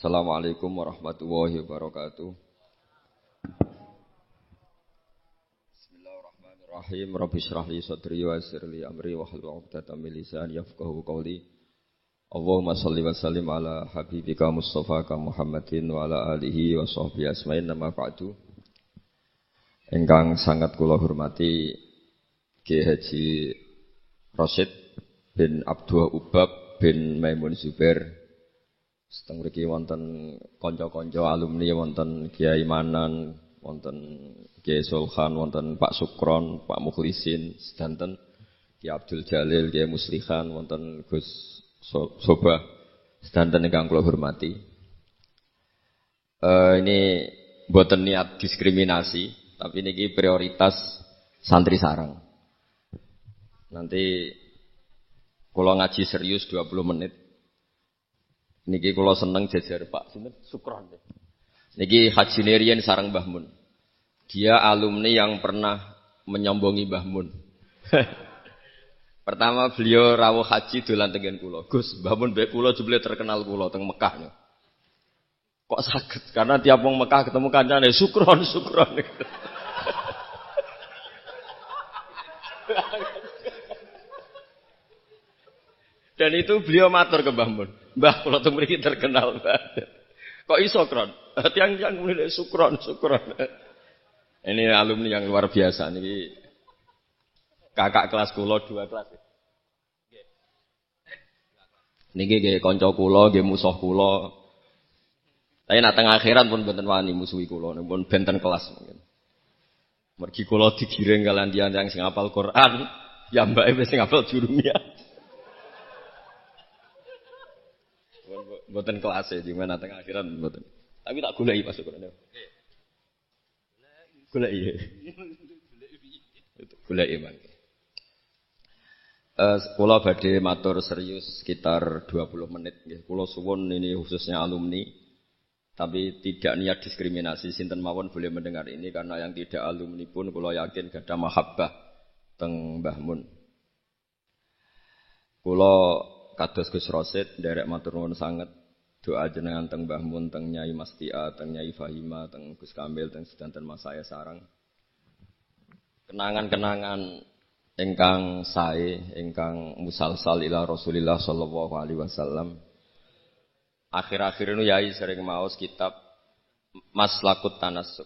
Assalamualaikum warahmatullahi wabarakatuh. Bismillahirrahmanirrahim. Rabbi shrah li sadri wa yassir li amri wahlul 'uqdatam min lisani yafqahu qawli. Allahumma shalli wa sallim ala habibika Mustafa Muhammadin wa ala alihi wa sahbihi asma'in nama ba'du. Ingkang sangat kula hormati Ki Haji Rasyid bin Abdul Ubab bin Maimun Zubair. Seteng mriki wonten kanca-kanca alumni, wonten Kiai Manan, wonten Kiai Sulhan, wonten Pak Sukron, Pak Mukhlisin, sedanten Ki Abdul Jalil, Kiai Muslihan, wonten Gus Sobah, sedanten ingkang kula hormati. Ini mboten niat diskriminasi, tapi niki prioritas santri sarang. Nanti kula ngaji serius 20 menit. Niki kula seneng jajar Pak sinten Sukron. Niki Haji Nerian sareng Mbah Mun. Dia alumni yang pernah menyombongi Mbah Mun. Pertama beliau rawuh haji dolan tengen kula. Gus, Mbah Mun mbek kula jebule terkenal kula teng Mekah. Kok saged? Karena tiap wong Mekah ketemu kancane Sukron. Dan itu beliau matur ke Mbah Mun. Mbah, kalau teng mriki terkenal, Mbah. Kok iso kron? Tiang-tiang mulai Sukron. Ini alumni yang luar biasa niki. Kakak kelas kula 2 kelas. Niki nggih kanca kula, nggih musuh kula. Tapi nak teng akhirat pun mboten wani musuhi kula, pun benten kelas mungkin. Mergi kula digiring kalian tiyang sing hafal Quran, ya mbake wis sing hafal jurumiyah. Mboten kelas di mana tengah akhiran mboten. Tapi tak goleki Pak Sukron. Goleki. Goleki mangke. Kula badhe matur serius sekitar 20 menit nggih. Kula suwun ini khususnya alumni. Tapi tidak niat diskriminasi, sinten mawon boleh mendengar ini karena yang tidak alumni pun kula yakin gadah mahabbah teng Mbah Mun. Kula kados Gus Rasyid nderek matur nuwun sanget. Doa jenengan teng Mbah Mun, teng Nyai Mastia, teng Nyai Fahima, teng Gus Kamil, teng sedanten Mas saya sarang. Kenangan-kenangan ingkang sae, ingkang musalsal ila Rasulillah sallallahu alaihi wasallam. Akhir-akhir ini Yai sering maos kitab Maslakut Tanassub.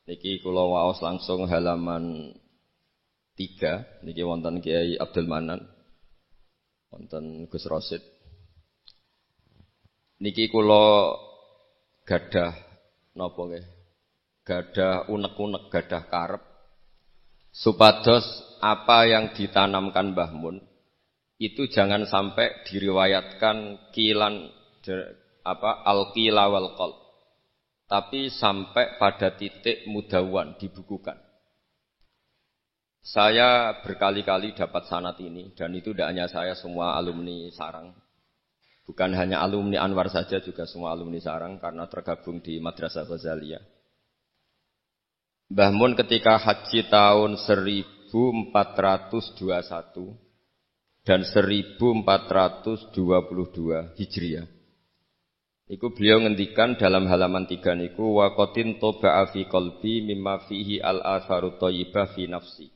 Niki kula waos langsung halaman 3. Niki wonten Kiai Abdul Manan, wonten Gus Rasyid. Niki kula gadah napa nggih? Gadah unek-unek, gadah karep supados apa yang ditanamkan Mbah Mun itu jangan sampai diriwayatkan kilan al-qila wal qal. Tapi sampai pada titik mudawan dibukukan. Saya berkali-kali dapat sanad ini dan itu tidak hanya saya, semua alumni sarang. Bukan hanya alumni Anwar saja, juga semua alumni sarang karena tergabung di Madrasah Ghazaliyah. Mbah Mun ketika haji tahun 1421 dan 1422 Hijriah. Iku beliau ngendikan dalam halaman 3 niku waqatin toba'a fi qalbi mimma fihi al-atharu thayyibah fi nafsi.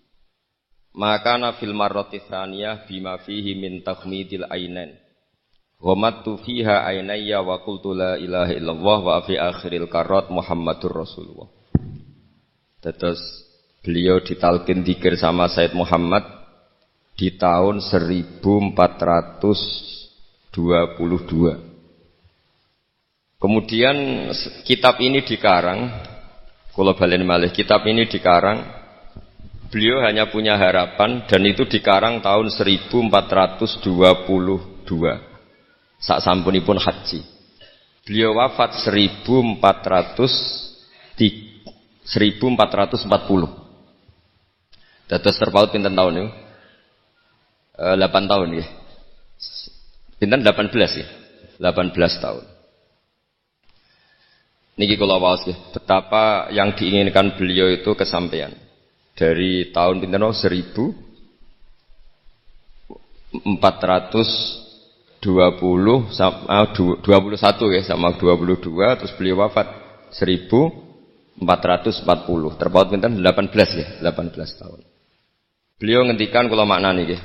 Maka na fil marrati tsaniyah bima fihi min takhmidil ainain. Ghamattu fiha ainayya wa qultu la ilaha illallah wa fi akhiril karat Muhammadur Rasulullah. Terus beliau ditalkin dzikir sama Said Muhammad di tahun 1422. Kemudian kitab ini dikarang, kula balen malih, kitab ini dikarang. Beliau hanya punya harapan dan itu dikarang tahun 1422. Sak sampunipun haji. Beliau wafat 1440. Dados terpaut pinten tahun niku? 8 tahun nggih. Pinten 18 ya? 18 tahun. Niki kula waos nggih, betapa yang diinginkan beliau itu kesampaian. Dari tahun pinten 1422 21 ya sama 22 terus beliau wafat 1440 terpaut pinten 18 ya 18 tahun. Beliau ngendikan kula maknani nggih.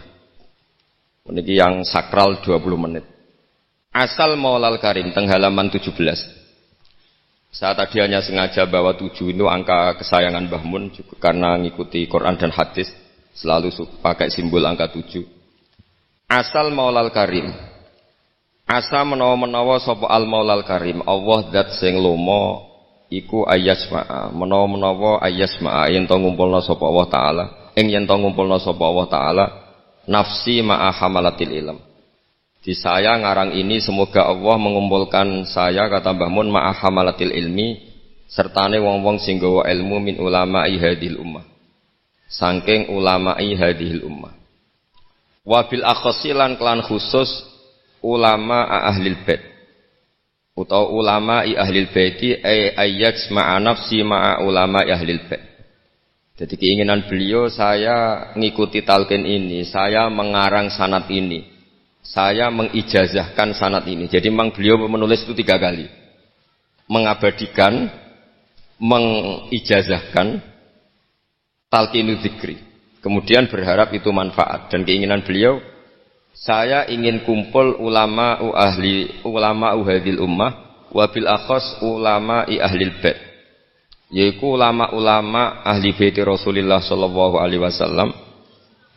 Niki yang sakral 20 menit. Asal Maulal Karim teng halaman 17. Saya tadi hanya sengaja bawa 7 itu angka kesayangan Mbah Mun juga karena ngikuti Quran dan hadis selalu pakai simbol angka 7. Asal Maulal Karim. Asa menawa-menawa sapa al Maulal Karim, Allah zat sing lomo iku ayasma'a. Menawa-menawa ayasma'a yen to ngumpulna sapa Allah taala, ing yen to ngumpulna sapa Allah taala nafsi ma'a hamalatil ilm. Di saya ngarang ini semoga Allah mengumpulkan saya kata Mbah Mun ma'a hamalatil ilmi sertane wong-wong sing gawa ilmu min ulama'i hadhil ummah. Saking ulama'i hadhil ummah. Wa bil akhasilan kelan khusus ulama ahlil bait utawa ulama ahlil baiti ayat ma'a nafsi ma'a ulama ahlil bait. Jadi keinginan beliau saya ngikuti talqin ini, saya mengarang sanad ini, saya mengijazahkan sanad ini. Jadi memang beliau menulis itu 3 kali, mengabadikan, mengijazahkan talqinu dzikri, kemudian berharap itu manfaat. Dan keinginan beliau, saya ingin kumpul ulama hadhil ummah wabil akhas ulama ahlil bait, yaitu ulama-ulama ahli bait Rasulullah sallallahu alaihi wasallam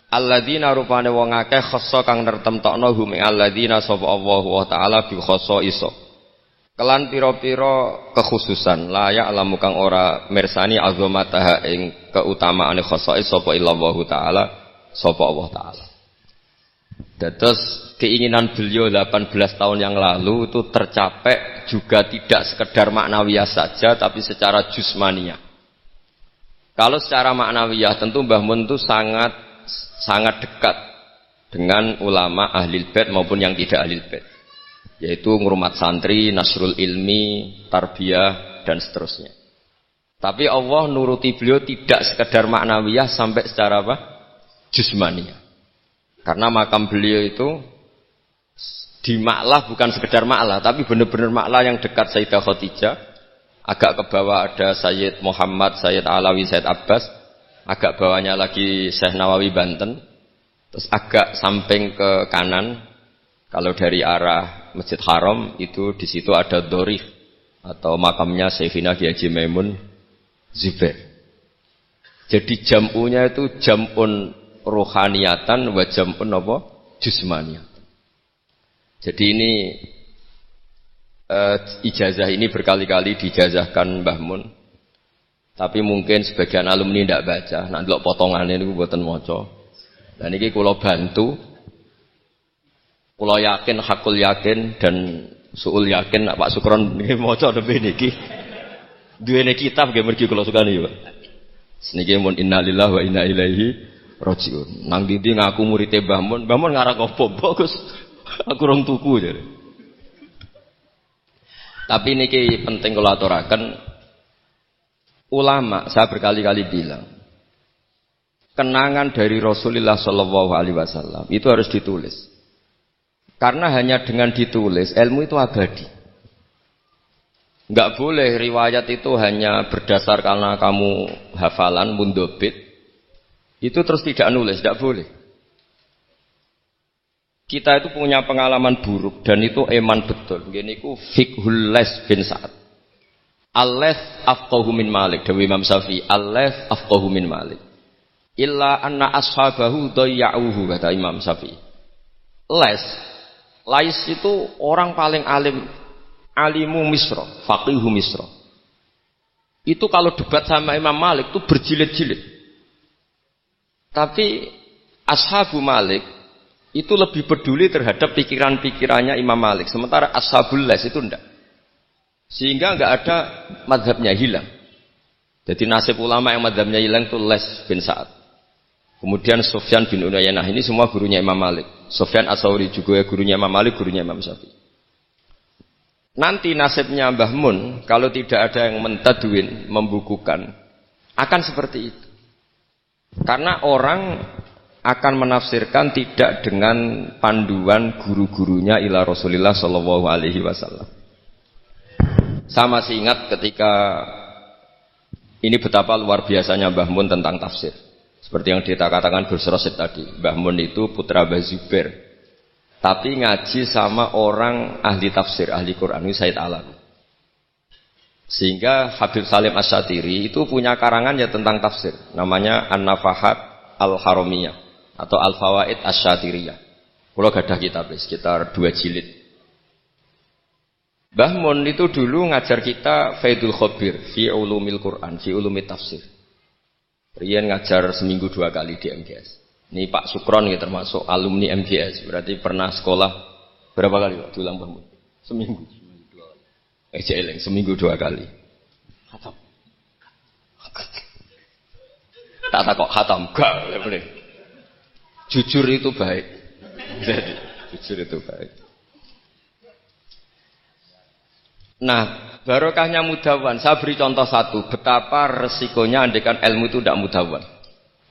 alladzina rupane wong akeh khassa kang nertemtokno hum alladzina sapa Allah wa taala bi khassa isa kelan pira-pira kekhususan layak alamu kang ora mirsani azamataha ing keutamaane khassa isa sapa illallah taala sapa Allah taala. Terus keinginan beliau 18 tahun yang lalu itu tercapai juga tidak sekedar maknawiyah saja tapi secara jusmaniyah. Kalau secara maknawiyah tentu Mbah Mun itu sangat dekat dengan ulama ahlil bait maupun yang tidak ahlil bait. Yaitu ngurmat santri, nasrul ilmi, tarbiyah dan seterusnya. Tapi Allah nuruti beliau tidak sekedar maknawiyah sampai secara apa? Jusmaniyah. Karena makam beliau itu di Ma'lah bukan sekedar Ma'lah, tapi benar-benar Ma'lah yang dekat Sayyidah Khadijah. Agak ke bawah ada Sayyid Muhammad, Sayyid Alawi, Sayyid Abbas. Agak bawahnya lagi Syekh Nawawi Banten. Terus agak samping ke kanan, kalau dari arah Masjid Haram itu di situ ada Dorih atau makamnya Syekhina Ki Haji Maimun Zubair. Jadi jam'unya itu jam'un rohaniyatan wa jam'un apa? Jusmaniyatan. Jadi ini ijazah ini berkali-kali dijazahkan Mbah Mun. Tapi mungkin sebagian alumni tidak baca. Nanti lo potongannya ini buatan moco. Dan ini kalau bantu, kalau yakin, hakul yakin dan suul yakin, Pak Sukron ini moco ada beniki. Dua ini kitab yang pergi kalau suka nih, Pak. Seniki mun innalillah wa inna ilaihi rajiun. Nang dindi ngaku muridé Mbah Mun ngarang opo bagus. Aku rong tuku jare. Tapi niki penting kula aturaken ulama, saya berkali-kali bilang kenangan dari Rasulullah sallallahu alaihi wasallam itu harus ditulis. Karena hanya dengan ditulis ilmu itu abadi. Enggak boleh riwayat itu hanya berdasar karena kamu hafalan mundobit itu terus tidak nulis, tidak boleh. Kita itu punya pengalaman buruk dan itu eman betul. Gini ku fiqhul Les bin Sa'ad. Al-Les afqahu min Malik, dewi Imam Syafi'i. Al-Les afqahu min Malik. Illa anna ashabahu dayya'uhu, kata Imam Syafi'i. Lais itu orang paling alim, alimu Misra, faqihu Misra. Itu kalau debat sama Imam Malik itu berjilid-jilid. Tapi ashabu Malik itu lebih peduli terhadap pikiran-pikirannya Imam Malik. Sementara ashabul Les itu enggak. Sehingga enggak ada mazhabnya hilang. Jadi nasib ulama yang mazhabnya hilang itu Les bin Sa'ad. Kemudian Sufyan bin Uyainah, ini semua gurunya Imam Malik. Sufyan As-Tsauri juga gurunya Imam Malik, gurunya Imam Syafi'i. Nanti nasibnya Mbah Mun kalau tidak ada yang mentadwin, membukukan, akan seperti itu. Karena orang akan menafsirkan tidak dengan panduan guru-gurunya ila Rasulillah sallallahu alaihi wasallam. Saya masih ingat ketika ini betapa luar biasanya Mbah Mun tentang tafsir. Seperti yang kita katakan Gus Rosid tadi, Mbah Mun itu putra Mbah Zubair. Tapi ngaji sama orang ahli tafsir, ahli Quran, ini Said Alam. Sehingga Habib Salim Asy-Syatiri itu punya karangan ya tentang tafsir. Namanya An-Nafahat Al-Haramiyah atau Al-Fawaid Asy-Syatiriyah. Kalau gadah kitab sekitar 2 jilid. Mbah Mun itu dulu ngajar kita Faidul Khobir fi ulumil Quran, fi ulumit tafsir. Rian ngajar seminggu 2 kali di MGS. Ini Pak Sukron ya termasuk alumni MGS. Berarti pernah sekolah berapa kali Pak diulang Mbah Mun? Seminggu. Jeleng seminggu 2 kali. Khatam. Tak kok khatam gak boleh. Jujur itu baik. Jadi jujur itu baik. Nah, barokahnya mudawan. Saya beri contoh satu, betapa resikonya andekan ilmu itu tidak mudawan.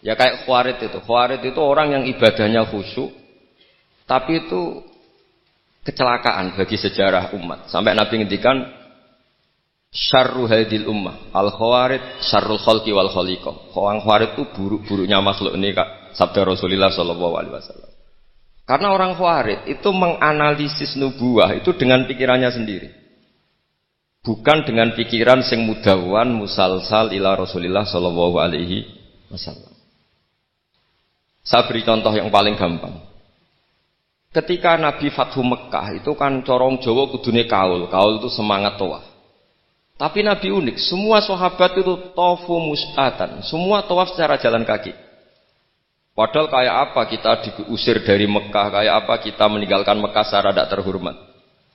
Ya kayak Khawarid itu. Khawarid itu orang yang ibadahnya khusyuk, tapi itu kecelakaan bagi sejarah umat. Sampai Nabi ngendikan syarru hadil ummah al-khawarid syarrul khalqi wal khaliqah. Orang Khawarid itu buruk-buruknya makhluk ini Kak, sabda Rasulullah sallallahu alaihi wasallam. Karena orang Khawarid itu menganalisis nubuwah itu dengan pikirannya sendiri. Bukan dengan pikiran sing mudawan musalsal ila Rasulullah sallallahu alaihi wasallam. Saya beri contoh yang paling gampang. Ketika Nabi Fathu Mekah itu kan corong Jawa kudune kaul itu semangat tawaf. Tapi Nabi unik, semua sahabat itu tawafu mus'atan, semua tawaf secara jalan kaki. Padahal kayak apa kita diusir dari Mekah, kayak apa kita meninggalkan Mekah secara tidak terhormat.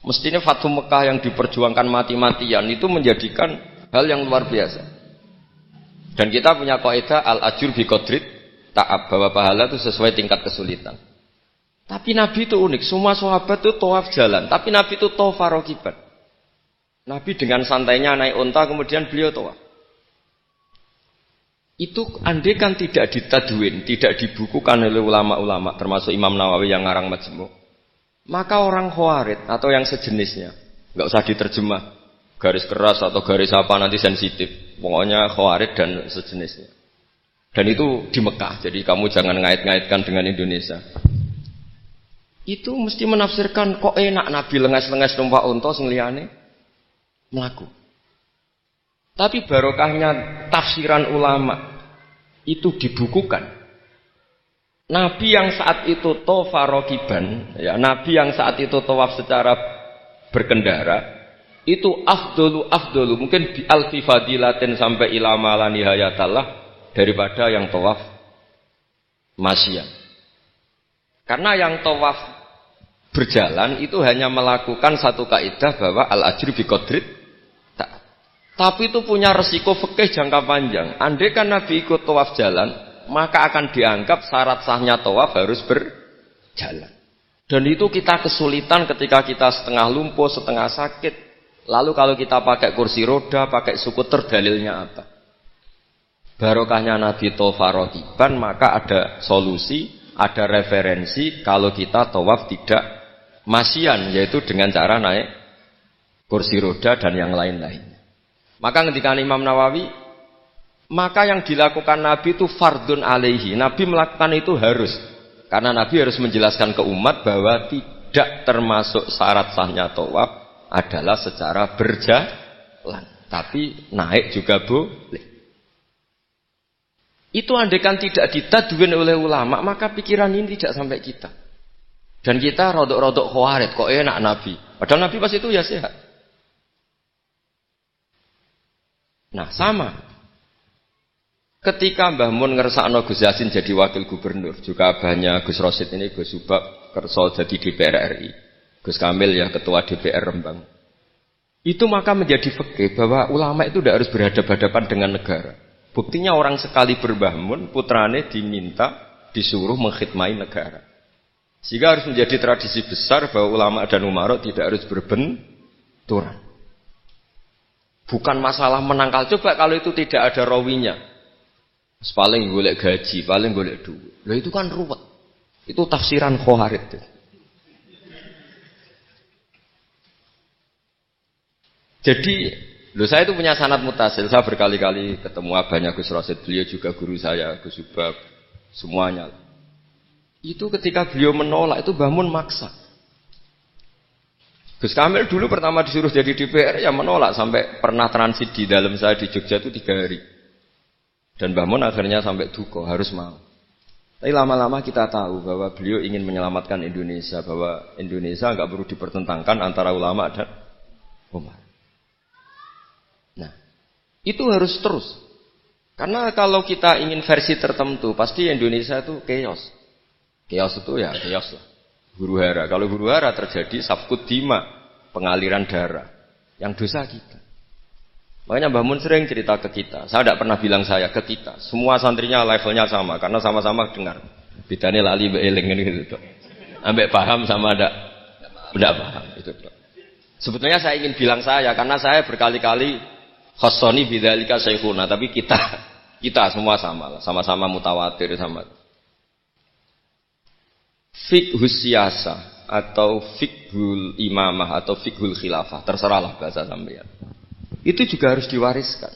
Mestinya Fathu Mekah yang diperjuangkan mati-matian itu menjadikan hal yang luar biasa. Dan kita punya kaidah al-ajur bi qadrit ta'ab, bahwa pahala itu sesuai tingkat kesulitan. Tapi Nabi itu unik, semua sahabat itu tawaf jalan, tapi Nabi itu tawaf rakiban. Nabi dengan santainya naik unta kemudian beliau tawaf. Itu andai kan tidak ditadwin, tidak dibukukan oleh ulama-ulama termasuk Imam Nawawi yang ngarang Majmu', maka orang Khawarid atau yang sejenisnya, enggak usah diterjemah garis keras atau garis apa nanti sensitif, pokoknya Khawarid dan sejenisnya. Dan itu di Mekah, jadi kamu jangan ngait-ngaitkan dengan Indonesia. Itu mesti menafsirkan kok enak Nabi lengas-lengas numpak unta sing liyane mlaku. Tapi barokahnya tafsiran ulama itu dibukukan. Nabi yang saat itu tawaf rakiban, ya, Nabi yang saat itu tawaf secara berkendara, itu afdolu mungkin bi alfi fadilatin sampai ila mala nihayatallah daripada yang tawaf masyian. Karena yang tawaf berjalan itu hanya melakukan satu kaidah bahwa al-ajri bi qadrit. Tapi itu punya resiko fikih jangka panjang. Andai kan Nabi ikut tawaf jalan, maka akan dianggap syarat sahnya tawaf harus berjalan. Dan itu kita kesulitan ketika kita setengah lumpuh, setengah sakit. Lalu kalau kita pakai kursi roda, pakai skuter, dalilnya apa? Barokahnya Nabi tawaf rakiban, maka ada solusi, ada referensi kalau kita tawaf tidak masyian, yaitu dengan cara naik kursi roda dan yang lain-lain. Maka ketika Imam Nawawi, maka yang dilakukan Nabi itu fardun alaihi. Nabi melakukan itu harus, karena Nabi harus menjelaskan ke umat bahwa tidak termasuk syarat sahnya tawaf adalah secara berjalan, tapi naik juga boleh. Itu andaikan tidak ditadwin oleh ulama, maka pikiran ini tidak sampai kita. Dan kita rodok-rodok Khawarid, kok enak Nabi. Padahal Nabi pas itu ya sehat. Nah sama. Ketika Mbah Mun ngersakno Gus Yasin jadi wakil gubernur, juga abahnya Gus Rosid ini Gus Subak kerso jadi DPR RI, Gus Kamil ya ketua DPR Rembang. Itu maka menjadi fikih bahwa ulama itu tidak harus berhadapan-hadapan dengan negara. Buktinya orang sekali Mbah Mun, putrane diminta, disuruh mengkhidmati negara. Sehingga harus menjadi tradisi besar bahwa ulama dan umarok tidak harus berbenturan. Bukan masalah menangkal. Coba kalau itu tidak ada rawinya. Paling golek gaji, paling golek duit. Lah itu kan ruwet. Itu tafsiran Khawarij. Jadi, saya itu punya sanad mutasil. Saya berkali-kali ketemu abahnya Gus Rosid. Beliau juga guru saya, Gus Subab, semuanya. Itu ketika beliau menolak, itu Mbah Mun maksa. Gus Kamil dulu pertama disuruh jadi DPR, ya menolak. Sampai pernah transit di dalam saya di Jogja itu 3 hari. Dan Mbah Mun akhirnya sampai duka, harus mau. Tapi lama-lama kita tahu bahwa beliau ingin menyelamatkan Indonesia. Bahwa Indonesia nggak perlu dipertentangkan antara ulama dan umat. Nah, itu harus terus. Karena kalau kita ingin versi tertentu, pasti Indonesia itu chaos. Chaos itu ya chaos lah. Huru hara. Kalau huru hara terjadi sabkut dima, pengaliran darah. Yang dosa kita. Makanya Mbah Mun sering cerita ke kita. Saya tidak pernah bilang saya ke kita. Semua santrinya levelnya sama, karena sama-sama dengar. Bidane lali beeling gitu. Ambek paham sama tidak paham itu. Sebetulnya saya ingin bilang saya, karena saya berkali-kali khossoni bidzalika syekhuna, tapi kita semua sama lah, sama-sama mutawatir sama. Fiqhus siyasah atau fiqhul imamah atau fiqhul khilafah, terserahlah bahasa sampeyan. Itu juga harus diwariskan.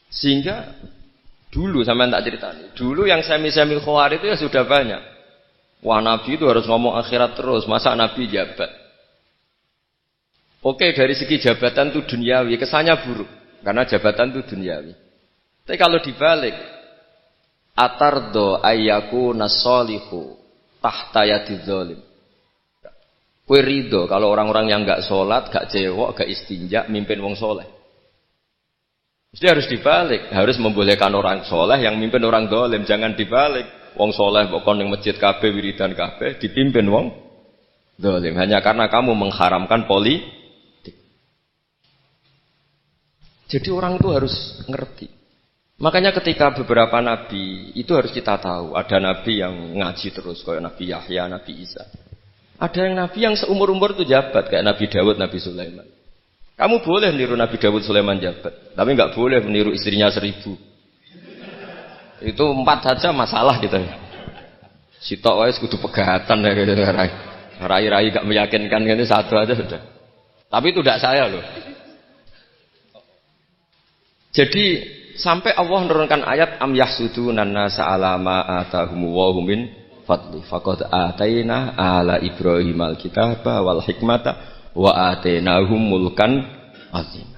Sehingga dulu sampean tak ceritani, dulu yang semi-semi Khawarij itu ya sudah banyak. Wah, Nabi itu harus ngomong akhirat terus, masa Nabi jabat? Oke, dari segi jabatan itu duniawi, kesannya buruk. Karena jabatan itu duniawi. Tapi kalau dibalik, atardo ayyaku nasolihu tahta yadidz zalim. Kowe ridho kalau orang-orang yang enggak sholat, enggak cewek, enggak istinja, mimpin wong soleh. Jadi harus dibalik, harus membolehkan orang soleh yang mimpin orang zalim, jangan dibalik. Wong soleh pokok ning masjid kabeh wiridan kabeh dipimpin wong zalim hanya karena kamu mengharamkan politik. Jadi orang itu harus ngerti. Makanya ketika beberapa nabi itu harus kita tahu. Ada nabi yang ngaji terus kayak Nabi Yahya, Nabi Isa. Ada yang nabi yang seumur-umur itu jabat kayak Nabi Dawud, Nabi Sulaiman. Kamu boleh meniru Nabi Dawud, Sulaiman jabat, tapi nggak boleh meniru istrinya 1000. Itu 4 saja masalah kita. Sitok wis kudu pegatan ya gitu. Rai-rai gak meyakinkan gitu, 1 aja sudah. Tapi itu tidak saya loh. Jadi sampai Allah menurunkan ayat am yahsuduna nasa ala ma atahum wa hum min fadli faqad ataina ala Ibrahim alkitaba wal hikmata wa atainahum mulkan azim.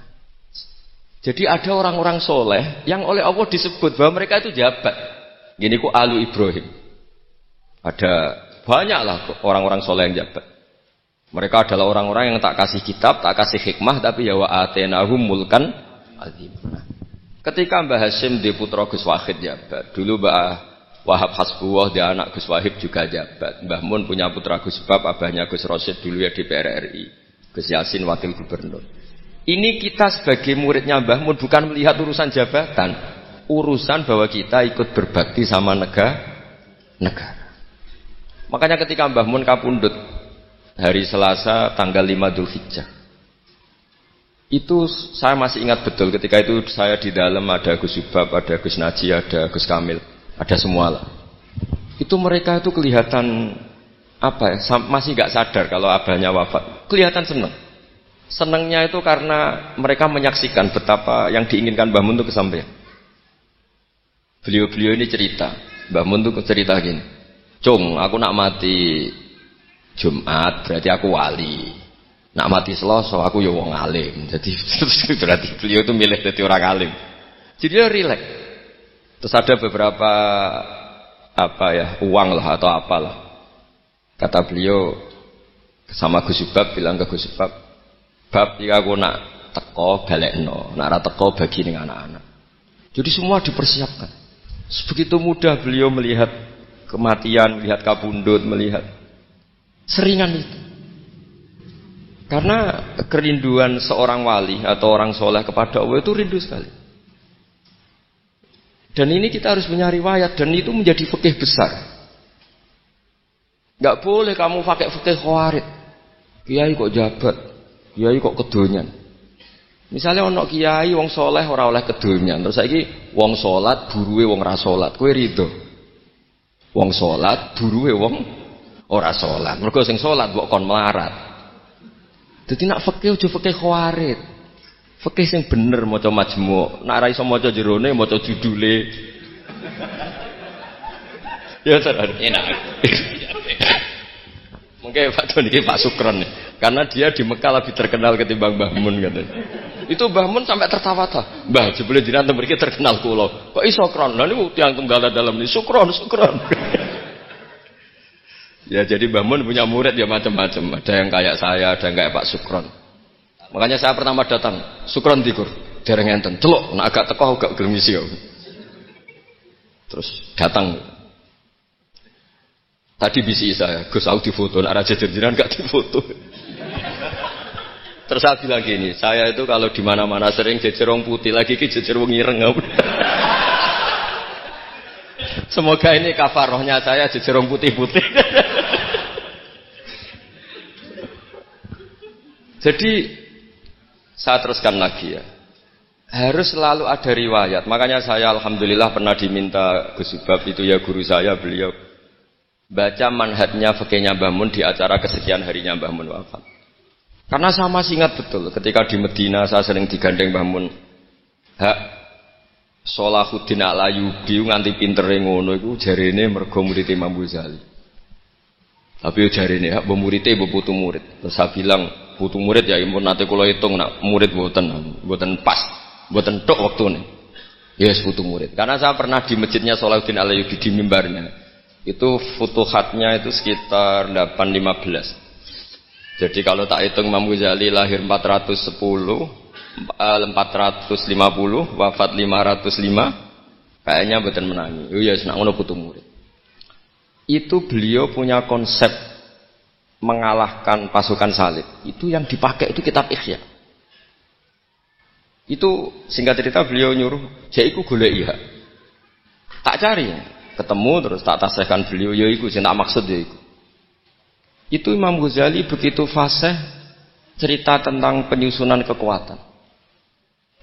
Jadi ada orang-orang soleh yang oleh Allah disebut bahwa mereka itu jabat. Gini ku alu Ibrahim. Ada banyaklah orang-orang soleh yang jabat. Mereka adalah orang-orang yang tak kasih kitab, tak kasih hikmah, tapi ya wa atainahum mulkan azim. Ketika Mbah Hasyim di putra Gus Wahid jabat, dulu Mbah Wahab Hasbuwah di anak Gus Wahib juga jabat. Mbah Mun punya putra Gus Bab, abahnya Gus Rosid dulu ya DPR RI, Gus Yasin wakil gubernur. Ini kita sebagai muridnya Mbah Mun bukan melihat urusan jabatan, urusan bahwa kita ikut berbakti sama negara. Makanya ketika Mbah Mun kapundhut hari Selasa tanggal 5 Dzulhijjah, itu saya masih ingat betul ketika itu saya di dalam ada Gus Subab, ada Gus Naji, ada Gus Kamil, ada semua lah. Itu mereka itu kelihatan apa ya, masih nggak sadar kalau abahnya wafat. Kelihatan senang. Senangnya itu karena mereka menyaksikan betapa yang diinginkan Mbah Mun itu kesampaian. Beliau-beliau ini cerita, Mbah Mun itu cerita gini, Cung, aku nak mati Jumat berarti aku wali. Nak mati Selasa aku ya wong alim. Jadi berarti beliau itu milih jadi orang alim. Jadi dia rileks. Terus ada beberapa uang lah atau apalah. Kata beliau sama Gus Subab, bilang ke Gus Subab, bab jika aku nak teko balekno, nak ra teko bagi ning anak-anak. Jadi semua dipersiapkan. Sebegitu mudah beliau melihat kematian, melihat kabundut, melihat seringan itu. Karena kerinduan seorang wali atau orang soleh kepada Allah itu rindu sekali. Dan ini kita harus punya riwayat, dan itu menjadi fikih besar. Gak boleh kamu pakai fikih Khawarij. Kiai kok jabat, kiai kok kedonyan. Misalnya ono kiai wong soleh ora oleh kedonyan, terus saiki wong salat buruwe wong ora salat, kowe rido? Wong salat buruwe wong ora salat. Mergo sing salat mbok kon melarat. Dadi nak fikih aja fikih khawarit. Fikih sing bener maca majmu', nak ora iso maca jerone maca judule. Ya enak. Mungkin Pak Doni Pak Sukron nih. Karena dia di Mekah lebih terkenal ketimbang Mbah Mun katanya. Itu Mbah Mun sampai tertawa-tawa. Mbah, jebule jenengan mriki terkenal kula. Kok iso kron? Lah niku tiyang tunggal dalam ini Sukron. Ya jadi Mbah Mun punya murid ya macam-macam. Ada yang kayak saya, ada yang kayak Pak Sukron. Makanya saya pertama datang, Sukron dikur, dereng enten. Celuk, nek agak teko gak gelem isi. Terus datang. Tadi bisi saya, Gus aku difoto, nak raja jenengan gak difoto. Terus saya bilang gini, saya itu kalau di mana-mana sering jejer wong putih, lagi ki jejer wong ireng. Semoga ini kafarohnya saya jejer wong putih-putih. Jadi saya teruskan lagi ya. Harus selalu ada riwayat. Makanya saya alhamdulillah pernah diminta Gus Subab itu ya guru saya, beliau baca manhajnya fikihnya Mbah Mun di acara kesekian harinya Mbah Mun wafat. Karena saya masih ingat betul ketika di Medina saya sering digandeng Mbah Mun. Hak Sholahuddin Al-Ayyubi nganti pintere ngono iku jarene mergo murid Imam Ghazali. Tapi yo jarene hak murid mbok putu murid. Terus saya bilang putu murid ya impun nate kula hitung nak murid mboten pas, mboten tok wektune. Yes putu murid. Karena saya pernah di masjidnya Sholahuddin Al-Ayyubi di mimbarnya. Itu futuhatnya itu sekitar 815. Jadi kalau tak hitung Imam Ghazali lahir 410, 450, wafat 505, kayaknya betul menangi. Oh ya, senang ngono putu murid. Itu beliau punya konsep mengalahkan pasukan salib. Itu yang dipakai itu kitab Ihya. Itu singkat cerita beliau nyuruh, "Jaiku golek ya." Tak cari. Ketemu terus tak tasihkan beliau, ya iku sing tak maksud ya iku. Itu Imam Ghazali begitu fasih cerita tentang penyusunan kekuatan.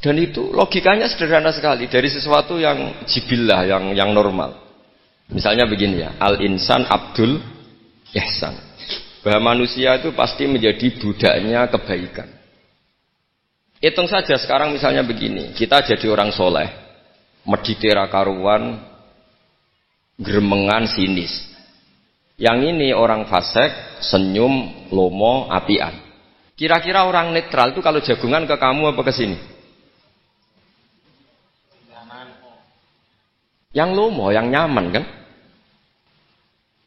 Dan itu logikanya sederhana sekali dari sesuatu yang jibillah, yang normal. Misalnya begini ya, al-insan abdul ihsan. Bahwa manusia itu pasti menjadi budaknya kebaikan. Hitung saja sekarang misalnya begini, kita jadi orang soleh, medite ra karuan, gremengan sinis. Yang ini orang fasik, senyum, lomo, apian. Kira-kira orang netral itu kalau jagungan ke kamu apa ke sini? Yang lomo, yang nyaman kan?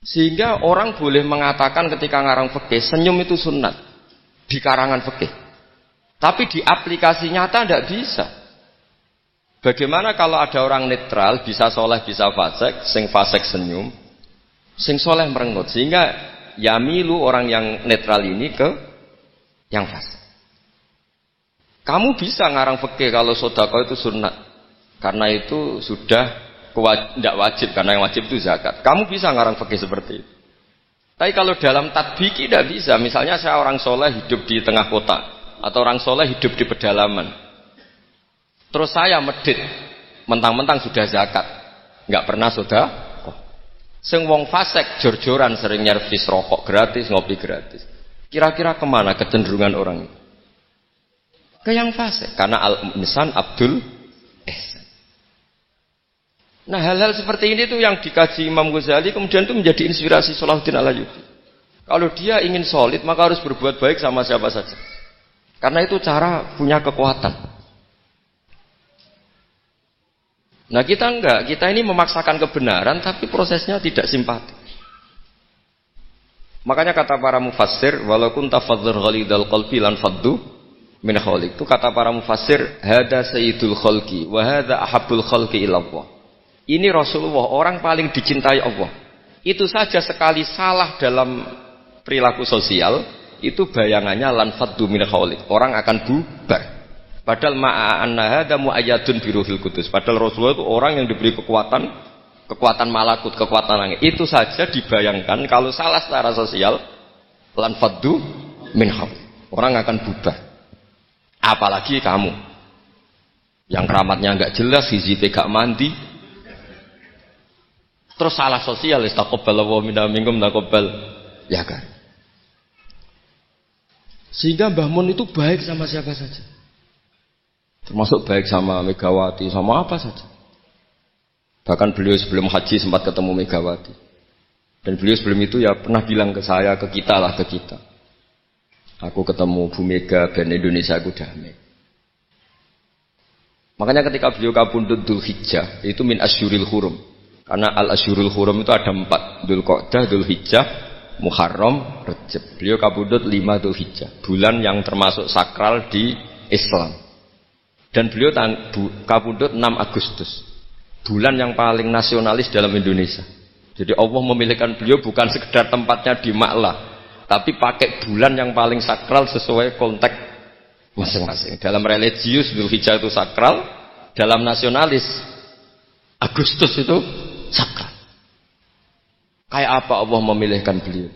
Sehingga orang boleh mengatakan ketika ngarang fikih, senyum itu sunat di karangan fikih. Tapi di aplikasi nyata tidak bisa. Bagaimana kalau ada orang netral, bisa soleh, bisa fasik, sing fasik senyum, sing soleh merengut, sehingga yamilu orang yang netral ini ke yang fasik. Kamu bisa ngarang fikih kalau sedekah itu sunat, karena itu sudah tidak wajib, karena yang wajib itu zakat. Kamu bisa ngarang fikih seperti itu. Tapi kalau dalam tatbiki tidak bisa. Misalnya saya orang soleh hidup di tengah kota, atau orang soleh hidup di pedalaman. Terus saya medit, mentang-mentang sudah zakat, nggak pernah sudah. Sing wong fasik jor-joran sering nyervis rokok gratis, ngopi gratis. Kira-kira kemana kecenderungan orang itu? Ke yang fasik, karena al-insan abdul ihsan. Nah hal-hal seperti ini tuh yang dikaji Imam Ghazali kemudian itu menjadi inspirasi Sholahuddin Al-Ayyubi. Kalau dia ingin solid maka harus berbuat baik sama siapa saja. Karena itu cara punya kekuatan. Nah kita enggak, kita ini memaksakan kebenaran tapi prosesnya tidak simpati. Makanya kata para mufassir, walaupun tafadzur ghalidal qalbi lan faddu min khaliq. Itu kata para mufassir, hada sayyidul khalqi wa hada ahabbul khalqi ila Allah. Ini Rasulullah, orang paling dicintai Allah. Itu saja sekali salah dalam perilaku sosial, itu bayangannya lan faddu min khaliq. Orang akan bubar. Padahal ma'anna hada mu'ayyadun biruhil qudus. Padahal Rasulullah itu orang yang diberi kekuatan malakut, kekuatan langit. Itu saja dibayangkan kalau salah secara sosial lan faddu min khaliq. Orang akan bubar. Apalagi kamu yang keramatnya enggak jelas, hizib gak mandi. Terus salah sosial, istaqabbalallahu minna minkum taqabbal. Ya kan? Sehingga Mbah Mun itu baik sama siapa saja. Termasuk baik sama Megawati, sama apa saja. Bahkan beliau sebelum haji sempat ketemu Megawati. Dan beliau sebelum itu ya pernah bilang ke saya, ke kita. Aku ketemu Bu Mega dan Indonesia aku damai. Makanya ketika beliau kabundut Dzulhijjah, itu min asyuril hurum. Karena al-asyurul hurum itu ada 4. Dzulqa'dah, Dzulhijjah, Muharram, Rajab. Beliau kabundut 5 Dzulhijjah. Bulan yang termasuk sakral di Islam. Dan beliau kabundut 6 Agustus. Bulan yang paling nasionalis dalam Indonesia. Jadi Allah memilihkan beliau bukan sekedar tempatnya di Ma'lah, tapi pakai bulan yang paling sakral sesuai konteks masing-masing. Dalam religius Dzulhijjah itu sakral, dalam nasionalis Agustus itu sakral. Kayak apa Allah memilihkan beliau?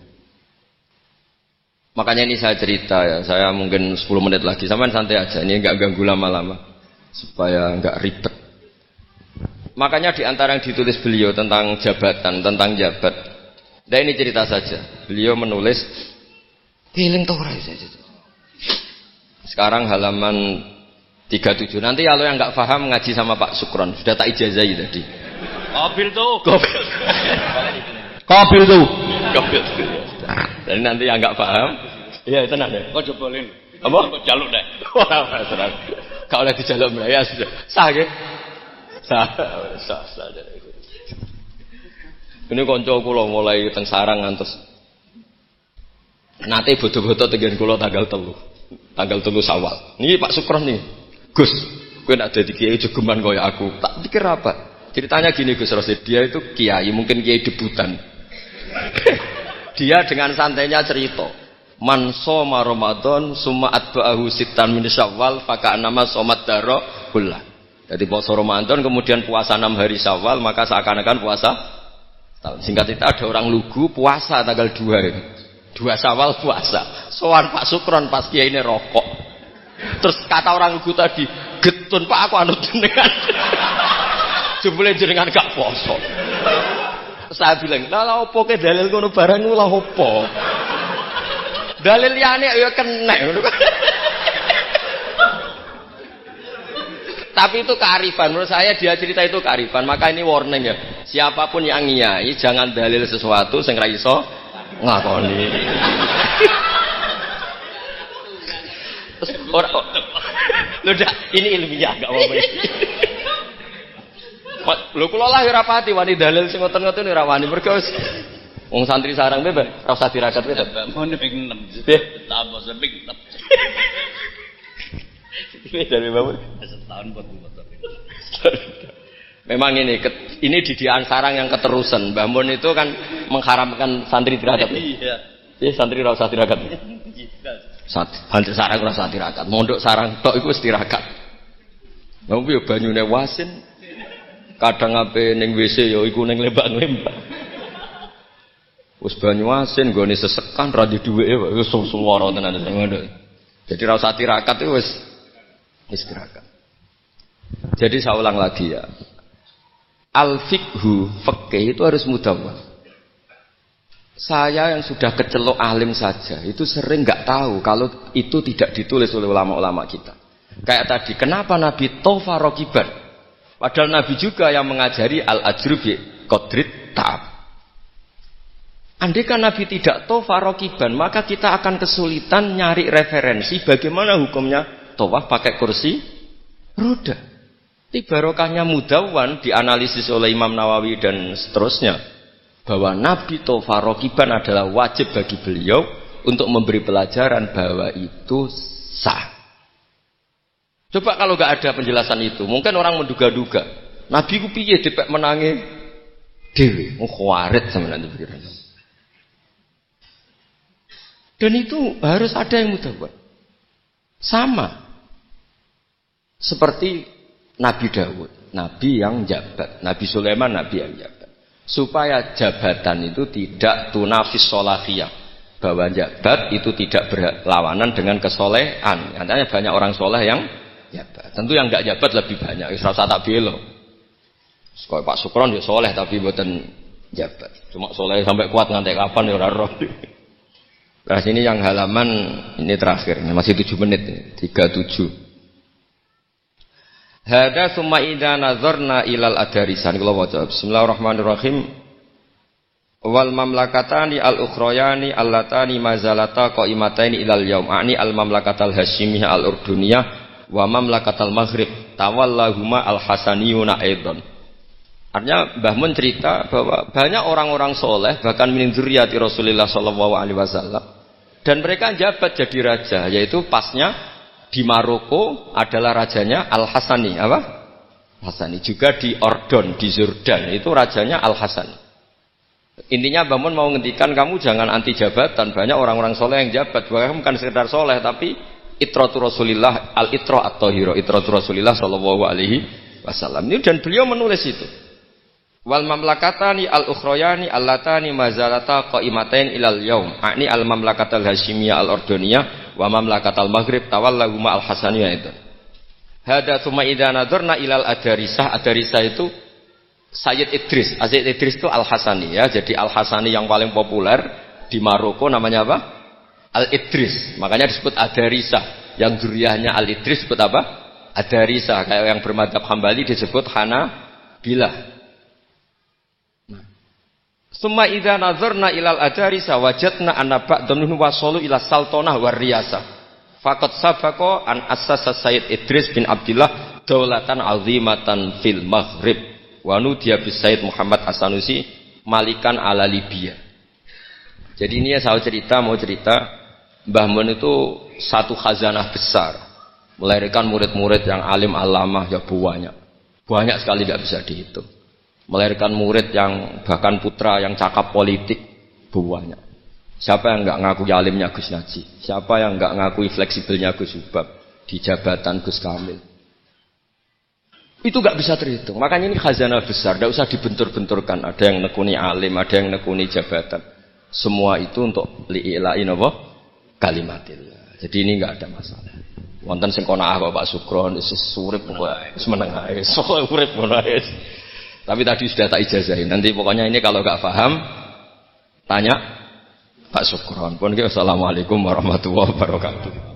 Makanya ini saya cerita ya, saya mungkin 10 menit lagi, sampean santai aja, ini enggak ganggu lama-lama supaya enggak ribet. Makanya di antara yang ditulis beliau tentang jabatan, tentang jabat. Nah ini cerita saja. Beliau menulis eling to ora saja. Sekarang halaman 37. Nanti kalau yang enggak paham ngaji sama Pak Sukron, sudah tak ijazahi tadi. Kobil tuh. Dan nanti yang enggak paham, iya tenang deh. Kok jebolin. Apa? Kok jaluk deh. Ora tenang. Kalau oleh dijaluk ya sudah. Sah nggih? Sah. Ini kanca kula mulai teng sarang ngantos. Nate bodo-bodo tegen kula tanggal 3. Tanggal 3 Syawal. Niki Pak Sukron nih. Gus, kowe nek dadi kiai jogeman kaya aku. Tak pikir apa? Ceritanya gini Gus Rosid, dia itu kiai, mungkin kiai debutan. Dia dengan santainya cerita, man shoma Ramadan summa atba'ahu sittan min Syawal faka'annama shomat dara kullah. Jadi puasa Ramadan kemudian puasa 6 hari Syawal, maka seakan-akan puasa tahun. Singkat cerita ada orang lugu puasa tanggal 2 ini. 2 Syawal puasa. Sowan Pak Sukron pas kiai ini rokok. Terus kata orang lugu tadi, "Getun Pak aku anut jenengan." Jebule jenengan gak poso. Saya bilang, "Lah opo ke dalil ngono barang lha opo?" Dalil liyane ya kena ngono. Tapi itu kearifan, menurut saya dia cerita itu kearifan. Maka ini warning ya, siapapun yang ngiyai jangan dalil sesuatu sing ra iso ngakoni. Lho ini ilmiah gak apa-apa. Lho kula lah ora pati wani dalil sing ngoten-ngoten ora wani mergo wong santri sarang bebas ora usah dirakat wae. Mon ping 6. Nggih, tambah ping 6. Ini dari Bapak setahun buat motor. Memang ini didikan sarang yang keterusan. Mbah Mun itu kan mengharamkan santri tirakat. Iya. Santri ora usah tirakat. Santri sarang ora usah tirakat. Mondok sarang tok iku wis tirakat. Wong yo banyune wasin. Kadang ape ning WC yo iku ning lembak-lembak. Wis banyu asin nggone sesekan ra di dhuweke wis suwara tenan sing ngono. Jadi ora usah tirakat itu wis istirahat. Jadi saya ulang lagi ya. Al-fiqhu, fikih itu harus mudawwan. Saya yang sudah kecelok alim saja itu sering enggak tahu kalau itu tidak ditulis oleh ulama-ulama kita. Kayak tadi, kenapa Nabi tofa rokiban? Padahal Nabi juga yang mengajari al-ajru bi qadrit ta'ab. Andaikan Nabi tidak tofa rokiban, maka kita akan kesulitan nyari referensi bagaimana hukumnya tawaf pakai kursi roda. Barokahnya mudawwan dianalisis oleh Imam Nawawi dan seterusnya bahwa Nabi tawaf rokiban adalah wajib bagi beliau untuk memberi pelajaran bahwa itu sah. Coba kalau nggak ada penjelasan itu, mungkin orang menduga-duga Nabi ku piye dipek menangi dewe, khawarit sama nanti pikirannya. Dan itu harus ada yang mudawwan. Sama seperti Nabi Daud, Nabi yang jabat, Nabi Sulaiman, Nabi yang jabat. Supaya jabatan itu tidak tunafis solahiyah, bahwa jabat itu tidak berlawanan dengan kesolehan. Katanya banyak orang soleh yang jabat. Tentu yang enggak jabat lebih banyak. Wis ora usah tak belo. Kaya Pak Sukron ya soleh tapi mboten jabat. Cuma soleh sampai kuat nganti kapan ya ora roh. Nah sini yang halaman ini terakhir, masih 7 menit, 37. Hada summa idza nazarna ilal adarisan. Kalau waca Bismillahirrahmanirrahim. Wal mamlakatani al ukhrayani allatani mazalata qaimataini ilal yaum. Ani al mamlakatal hasyimiyah al urduniyah wa mamlakatal maghrib tawallahuma al hasaniyuna aidan. Artinya Mbah Mun cerita bahwa banyak orang-orang soleh bahkan min dzurriyyati Rasulullah sallallahu alaihi wasallam dan mereka jabat jadi raja, yaitu pasnya di Maroko adalah rajanya Al-Hasani, apa? Hasani. Juga di Ordon, di Jordan itu rajanya Al-Hasani. Intinya Mbah Mun mau ngendikan kamu jangan anti jabatan, banyak orang-orang soleh yang jabat, bahkan bukan sekedar soleh tapi itratu Rasulillah al-itra at-tahira, itratu Rasulillah sallallahu alaihi wasallam. Ini dan beliau menulis itu. Wal mamlakatani al ukhrayani allatani mazalata qaimatain ilal yaum ani al mamlakatal hasyimiyah al ordoniyah wa mamlakatal maghrib tawallahuma al hasaniyah itu. Hada tsumma idza nadzarna ilal adarisah. Adarisah itu Sayyid Idris. Sayyid Idris itu al Hasani ya. Jadi al Hasani yang paling populer di Maroko namanya apa? Al Idris. Makanya disebut adarisah. Yang dzurriyyahnya al Idris disebut apa? Adarisah. Kayak yang bermadzhab Hambali disebut Hanabilah. Summa idza nazarna ilal adarisa wajadna anna ba'dhum wasalu ila sultanah war riyasah. Faqad sabaqa an assasa Sayyid Idris bin Abdullah daulatan azimatan fil Maghrib wa nudiya bis Sayyid Muhammad As-Sanusi malikan ala Libya. Jadi ini saya mau cerita Mbah Mun itu satu khazanah besar. Melahirkan murid-murid yang alim alamah ya banyak. Banyak sekali tidak bisa dihitung. Melahirkan murid yang bahkan putra yang cakap politik banyak. Siapa yang enggak ngakui alimnya Gus Naji? Siapa yang enggak ngakui fleksibelnya Gus Subab di jabatan Gus Kamil? Itu enggak bisa terhitung. Makanya ini khazanah besar, enggak usah dibentur-benturkan. Ada yang nekuni alim, ada yang nekuni jabatan. Semua itu untuk li'ila'in apa? Kalimatillah. Jadi ini enggak ada masalah. Wonten sing kono Pak Sukron wis urip pokoke wis meneng ae. Sok urip ngono ae. Tapi tadi sudah tak ijazahin. Nanti pokoknya ini kalau nggak paham, tanya Pak Sukron. Assalamualaikum warahmatullahi wabarakatuh.